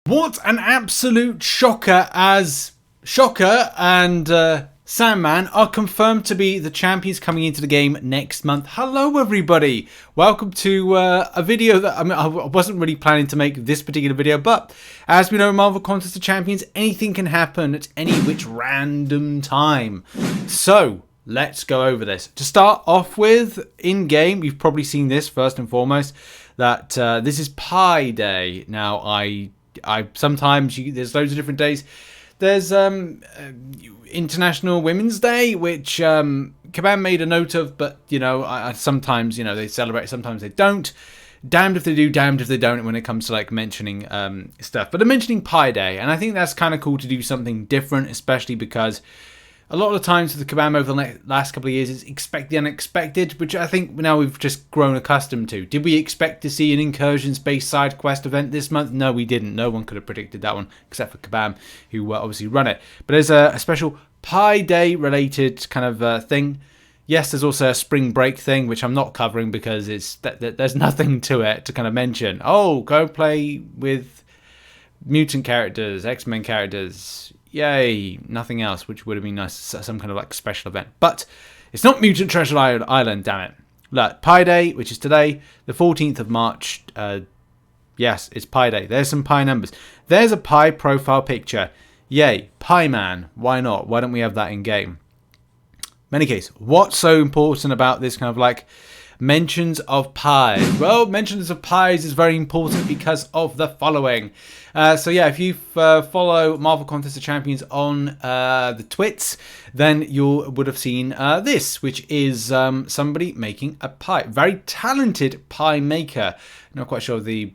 What an absolute shocker, as Shocker and Sandman are confirmed to be the champions coming into the game next month. Hello everybody, welcome to a video that I wasn't really planning to make this particular video, but as we know, Marvel Contest of Champions, anything can happen at any which random time. So let's go over this. To start off with, in game, you've probably seen this first and foremost, that this is Pi Day. Now I sometimes there's loads of different days. There's International Women's Day, which Kabam made a note of, but you know, sometimes they celebrate, sometimes they don't. Damned if they do, damned if they don't when it comes to like mentioning stuff. But they're mentioning Pi Day, and I think that's kind of cool to do something different, especially because a lot of the times with the Kabam over the last couple of years is expect the unexpected, which I think now we've just grown accustomed to. Did we expect to see an incursions-based side quest event this month? No, we didn't. No one could have predicted that one, except for Kabam, who obviously run it. But there's a special Pi Day related kind of thing. Yes, there's also a spring break thing, which I'm not covering because there's nothing to it to kind of mention. Oh, go play with mutant characters, X-Men characters. Yay, nothing else, which would have been nice, some kind of like special event. But it's not Mutant Treasure Island, damn it. Look, Pi Day, which is today, the 14th of March. Yes, it's Pi Day. There's some Pi numbers. There's a Pi profile picture. Yay, Pi Man. Why not? Why don't we have that in game? In any case, what's so important about this kind of like mentions of pies? Well, mentions of pies is very important because of the following. So yeah, if you follow Marvel Contest of Champions on the twits, then you would have seen this, which is somebody making a pie. Very talented pie maker. Not quite sure the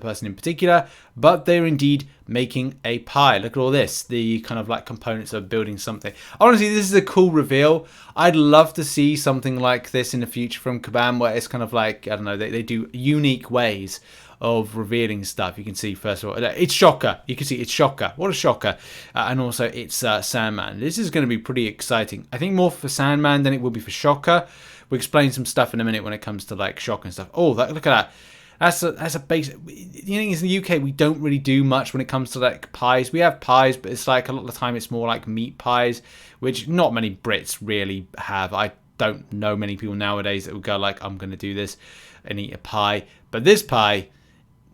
person in particular, but they're indeed making a pie. Look at all this, the kind of like components of building something. Honestly, this is a cool reveal. I'd love to see something like this in the future from Kabam, where it's kind of like, I don't know, they do unique ways of revealing stuff. You can see, first of all, it's Shocker. You can see it's Shocker. What a shocker. And also it's Sandman. This is going to be pretty exciting. I think more for Sandman than it will be for Shocker. We'll explain some stuff in a minute when it comes to like Shocker and stuff. Oh, look at that. That's a basic. The thing is, in the UK, we don't really do much when it comes to like pies. We have pies, but it's like a lot of the time it's more like meat pies, which not many Brits really have. I don't know many people nowadays that would go like, I'm going to do this and eat a pie. But this pie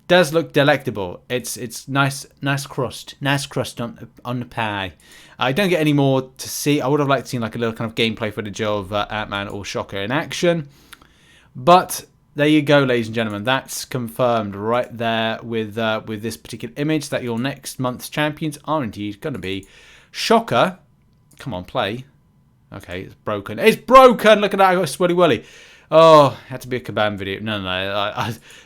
does look delectable. It's nice crust on the pie. I don't get any more to see. I would have liked to see like a little kind of gameplay footage of Ant-Man or Shocker in action, but there you go, ladies and gentlemen. That's confirmed right there with this particular image that your next month's champions are indeed going to be Shocker. Come on, play. Okay, it's broken. It's broken. Look at that. I got a sweaty willy. Oh, had to be a Kabam video. No,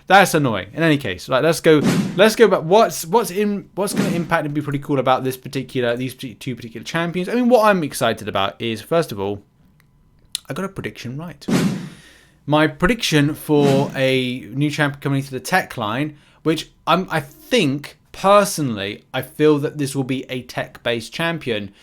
that's annoying. In any case, right, let's go back. What's going to impact and be pretty cool about these two particular champions? I mean, what I'm excited about is, first of all, I got a prediction right. My prediction for a new champion coming into the tech line, which I think personally, I feel that this will be a tech-based champion.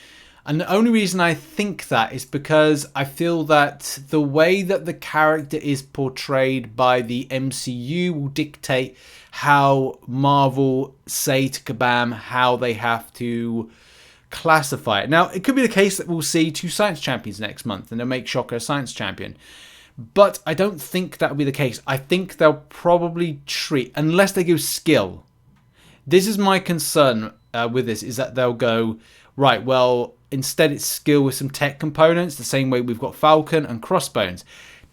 And the only reason I think that is because I feel that the way that the character is portrayed by the MCU will dictate how Marvel say to Kabam how they have to classify it. Now, it could be the case that we'll see two science champions next month and they'll make Shocker a science champion. But I don't think that will be the case. I think they'll probably treat, unless they go skill. This is my concern with this, is that they'll go, right, well, instead it's skill with some tech components, the same way we've got Falcon and Crossbones.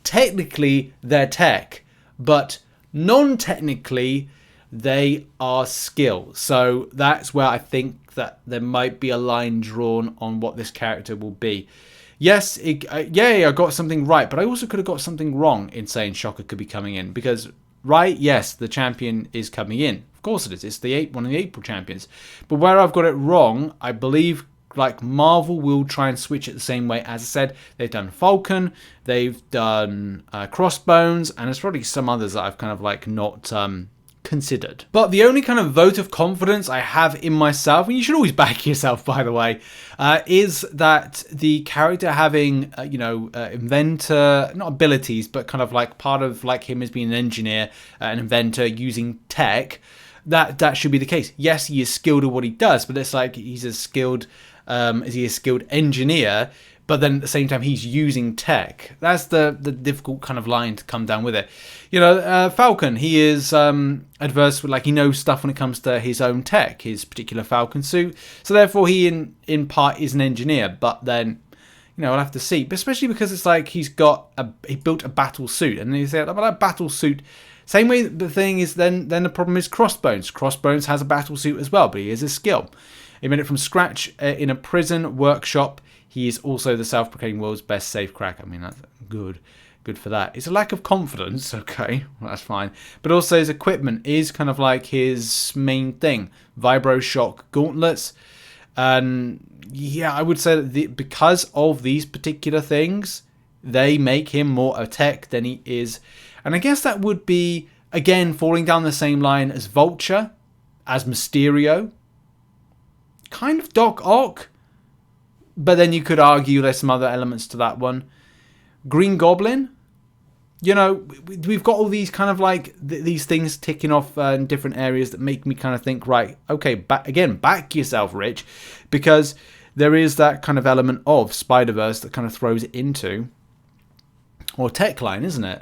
Technically, they're tech, but non-technically, they are skill. So that's where I think that there might be a line drawn on what this character will be. Yes, yay, I got something right, but I also could have got something wrong in saying Shocker could be coming in. Because, right, yes, the champion is coming in. Of course it is. It's one of the April champions. But where I've got it wrong, I believe like Marvel will try and switch it the same way. As I said, they've done Falcon, they've done Crossbones, and there's probably some others that I've kind of like not considered. But the only kind of vote of confidence I have in myself, and you should always back yourself, by the way, is that the character having, inventor, not abilities, but kind of like part of like him as being an engineer, an inventor, using tech, that should be the case. Yes, he is skilled at what he does, but it's like he's as skilled as he is skilled engineer, but then at the same time he's using tech. That's the difficult kind of line to come down with it. You know, Falcon, he is adverse with, like, he knows stuff when it comes to his own tech, his particular Falcon suit. So therefore he in part is an engineer, but then, you know, I'll have to see. But especially because it's like he built a battle suit, and you say, about that battle suit. Same way the thing is, then the problem is Crossbones. Crossbones has a battle suit as well, but he is a skill. He made it from scratch in a prison workshop. He is also the self-proclaimed world's best safe crack. I mean, that's good for that. It's a lack of confidence, okay, well, that's fine. But also his equipment is kind of like his main thing. Vibro shock gauntlets. And yeah, I would say that because of these particular things, they make him more a tech than he is. And I guess that would be, again, falling down the same line as Vulture, as Mysterio, kind of Doc Ock. But then you could argue there's some other elements to that one. Green Goblin, you know, we've got all these kind of like these things ticking off in different areas that make me kind of think, right, okay, back yourself, Rich, because there is that kind of element of Spider-Verse that kind of throws it into, or tech line, isn't it?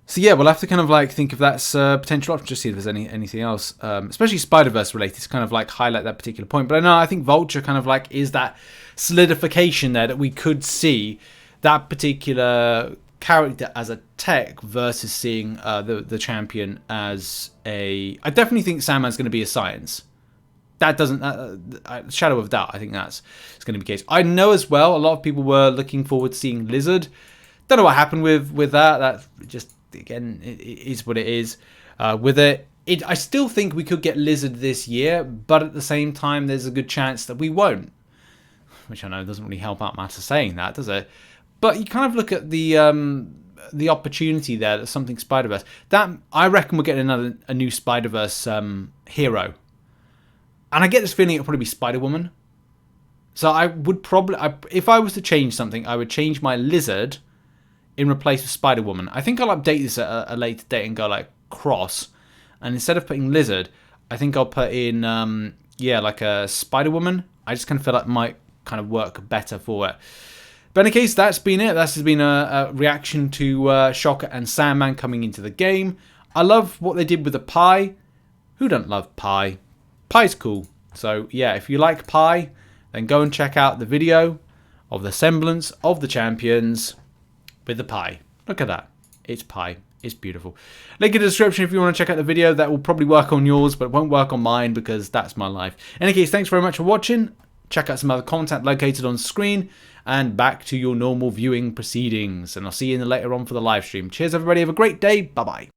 So yeah, we'll have to kind of like think if that's a potential option, just see if there's anything else, especially Spider-Verse related, to kind of like highlight that particular point. But I think Vulture kind of like is that solidification there that we could see that particular character as a tech versus seeing the champion as a... I definitely think Sandman's going to be a science. That doesn't... shadow of doubt, I think it's going to be the case. I know as well, a lot of people were looking forward to seeing Lizard. Don't know what happened with that. That just... Again, it is what it is with it. I still think we could get Lizard this year, but at the same time, there's a good chance that we won't. Which I know doesn't really help out matter saying that, does it? But you kind of look at the opportunity there, that something Spider-Verse. That, I reckon we're getting a new Spider-Verse hero. And I get this feeling it'll probably be Spider-Woman. So I would probably... if I was to change something, I would change my Lizard in replace of Spider-Woman. I think I'll update this at a later date and go like Cross. And instead of putting Lizard, I think I'll put in, like a Spider-Woman. I just kind of feel like it might kind of work better for it. But in any case, that's been it. That's been a reaction to Shocker and Sandman coming into the game. I love what they did with the pie. Who doesn't love pie? Pie's cool. So yeah, if you like pie, then go and check out the video of the semblance of the champions with the pie. Look at that. It's pie. It's beautiful. Link in the description if you want to check out the video. That will probably work on yours, but it won't work on mine because that's my life. In any case, thanks very much for watching. Check out some other content located on screen. And back to your normal viewing proceedings. And I'll see you later on for the live stream. Cheers, everybody. Have a great day. Bye-bye.